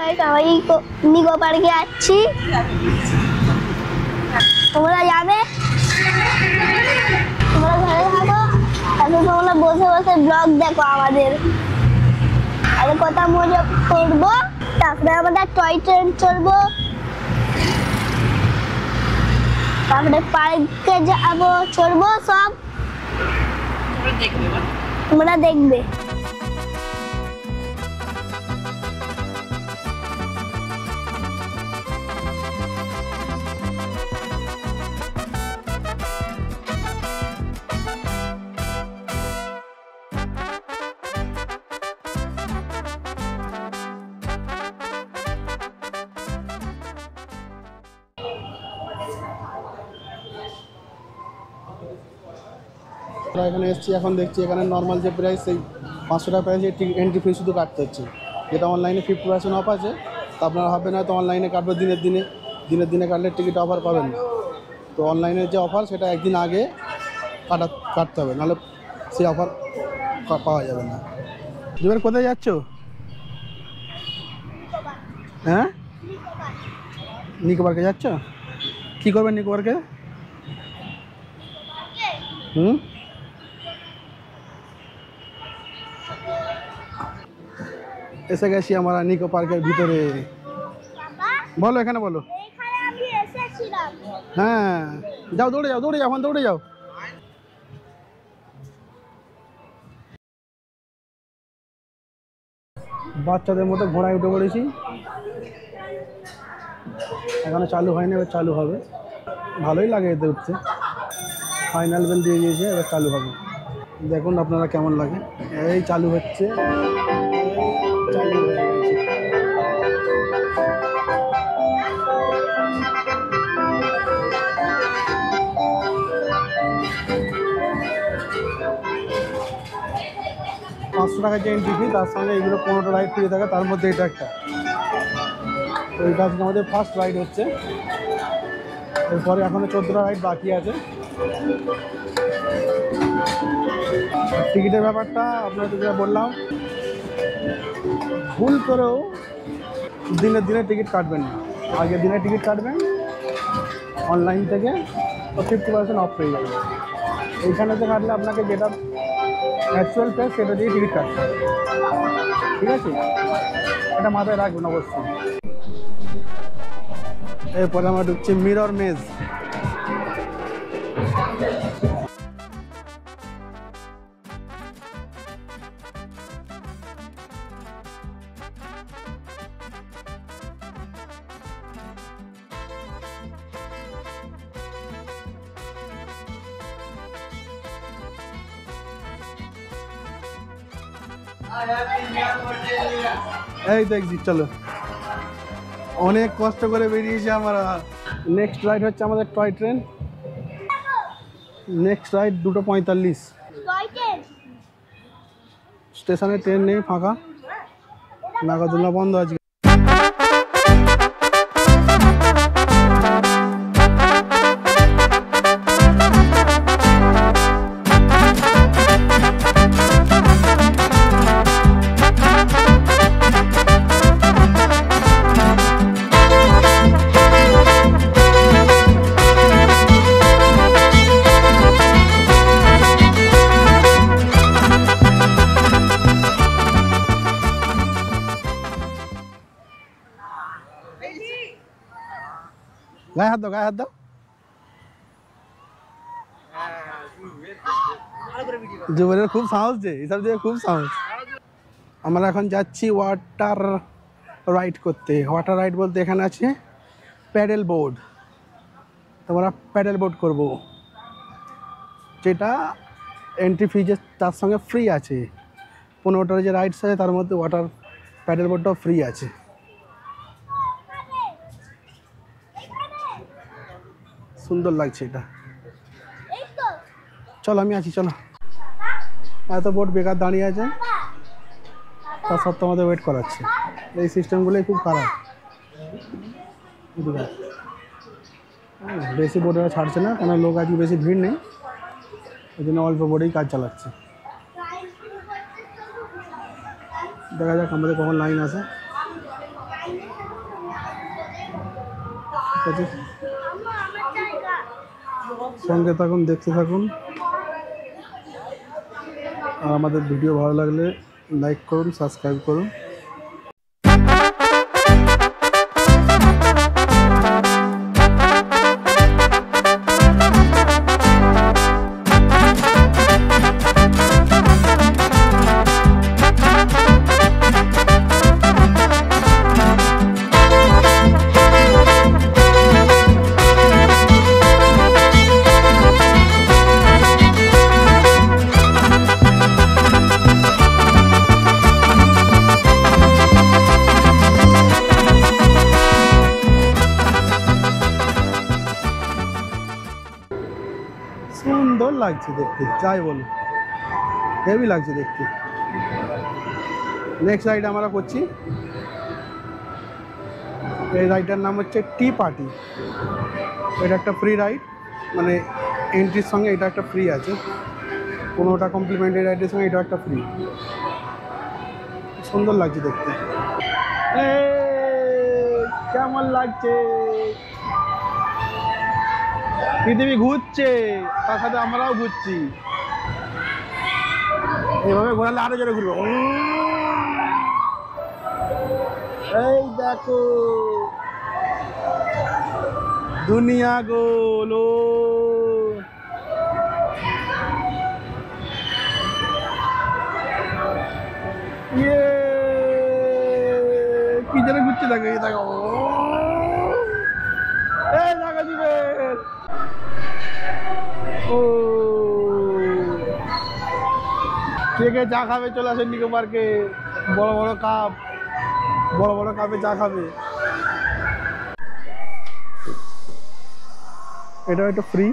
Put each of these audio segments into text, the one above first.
Guys আমি নিকো পার্কে যাচ্ছি, তোমরা যাবে, তোমরা ঘরে থাকো, তারপর তোমরা বসে বসে ব্লগ দেখো আমাদের, আর কথা মজা করবো, তারপরে আমাদের টয় ট্রেন চলবো, তারপরে পার্কে যাবো, চলবো, সব তোমরা দেখবে। এখানে এসেছি, এখন দেখছি এখানে নর্মাল যে প্রাইস সেই 500 টাকা প্রাইসে এন্ট্রি ফি শুধু কাটতে হচ্ছে, যেটা অনলাইনে 50% অফ আছে। তো আপনারা ভাববেন হয়তো অনলাইনে কাটবে দিনের দিনে কাটলে টিকিট অফার পাবেন না। তো অনলাইনের যে অফার সেটা একদিন আগে কাটতে হবে, নাহলে সেই অফার পাওয়া যাবে না। এবার কোথায় যাচ্ছ? হ্যাঁ, নিকো পার্কে যাচ্ছ? কী করবেন নিকো পার্কে? এসে গেছি আমরা নিকো পার্কের ভিতরে। বলো, এখানে বলো। হ্যাঁ, যাও, দৌড়ে যাও, এখন দৌড়ে যাও। বাচ্চাদের মতো ঘোড়ায় উঠে পড়েছি, এখনো চালু হয়নি, এবার চালু হবে। ভালোই লাগে এতে উঠতে, ফাইনাল বেল দিয়ে দিয়েছে, এবার চালু হবে। দেখুন আপনারা কেমন লাগে। এই চালু হচ্ছে, চালু হয়ে গেছে। পাঁচশো টাকা যে এন্ট্রি ফি, তার সঙ্গে এগুলো 15টা রাইড ফ্রি থাকে, তার মধ্যে এটা একটা। তো এটা আজকে আমাদের ফার্স্ট রাইড হচ্ছে, এরপরে এখনও 14টা রাইড বাকি আছে। টিকিটের ব্যাপারটা আপনাদের যেটা বললাম, ভুল করেও দিনে টিকিট কাটবেন না, আগের দিনে টিকিট কাটবেন অনলাইন থেকে, তো 50% অফ পেয়ে যাবে। এইখানেতে কাটলে আপনাকে যেটা অ্যাকচুয়াল প্রাইস সেটা দিয়ে টিকিট কাটতে হবে, ঠিক আছে? এটা মাথায় রাখবেন অবশ্যই। এরপরে আমরা ঢুকছি মিরর মেজ। এই দেখছি, চলো, অনেক কষ্ট করে বেরিয়েছি আমরা। নেক্সট রাইড হচ্ছে আমাদের টয় ট্রেন। Next ride 2:45। স্টেশনে ট্রেন নেই, ফাঁকা, নাগরদোলনা বন্ধ আজকে। গায়ে হাত দাও, গায়ে হাত দাও। জুবেলের খুব সাহস, যে এসব দিয়ে খুব সাহস। আমরা এখন যাচ্ছি ওয়াটার রাইড করতে। ওয়াটার রাইড বলতে এখানে আছে প্যাডেল বোর্ড। তোমরা প্যাডেল বোর্ড করবো, যেটা এন্ট্রি ফি যে তার সঙ্গে ফ্রি আছে। 15টার যে রাইডস আছে তার মধ্যে ওয়াটার প্যাডেল বোর্ডটাও ফ্রি আছে। সুন্দর লাগছে এটা। চলো, আমি আছি, চলো। এত বোট বেকার দাঁড়িয়ে আছে, তার সত্ত্বেও আমাদের ওয়েট করাচ্ছে। এই সিস্টেমগুলোই খুব খারাপ। বেশি বোট ওরা ছাড়ছে না, কেন লোক আজকে বেশি ভিড় নেই, ওই জন্য অল্প বোটেই কাজ চালাচ্ছে। দেখা যাক আমাদের কখন লাইন আসে। আছে, সঙ্গে থাকুন, দেখতে থাকুন। আর আমাদের ভিডিও ভালো লাগলে লাইক করুন, সাবস্ক্রাইব করুন। সুন্দর লাগছে দেখতে, যাই বলো, হেভি লাগছে দেখতে। নেক্সট রাইড আমরা করছি, এই রাইডটার নাম হচ্ছে টি পার্টি। এটা একটা ফ্রি রাইড, মানে এন্ট্রির সঙ্গে এটা একটা ফ্রি আছে, কোনোটা কমপ্লিমেন্টারি রাইডের সঙ্গে এটা একটা ফ্রি। সুন্দর লাগছে দেখতে। কেমন লাগছে? পৃথিবী ঘুরছে, তার সাথে আমরাও ঘুরছি। এইভাবে ঘোরালে আরো জোরে ঘুরবো। এই দেখো, দুনিয়া গোলো। কি জন্য ঘুরছে দেখো, এই দেখো, এই দেখো দিবেন। ও কে কে চা খাবে চলে আসেন নিকো পার্কে। বড় বড় কাপ, বড় বড় কাপে চা খাবে। এটাও একটা ফ্রি,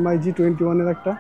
MIG 21-এর একটা।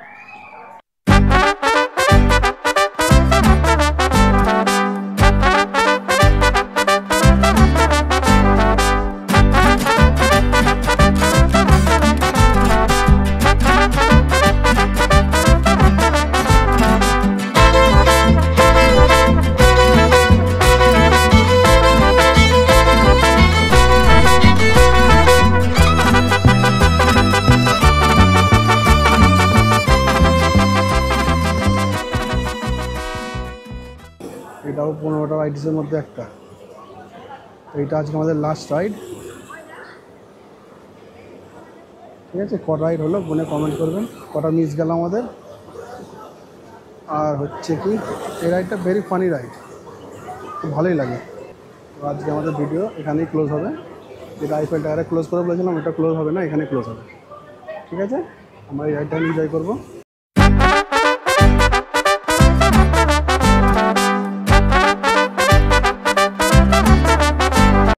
এটাও 15টা রাইডসের মধ্যে একটা। এইটা আজকে আমাদের লাস্ট রাইড, ঠিক আছে? কটা রাইড হলো মনে কমেন্ট করবেন, কটা মিস গেল আমাদের। আর হচ্ছে কি, এই রাইডটা ভেরি ফানি রাইড, খুব ভালোই লাগে। তো আজকে আমাদের ভিডিও এখানেই ক্লোজ হবে। যেটা আইফেল টাওয়ারে ক্লোজ করে বলেছিলাম, ওটা ক্লোজ হবে না, এখানে ক্লোজ হবে, ঠিক আছে? আমরা এই রাইডটা এনজয় করবো।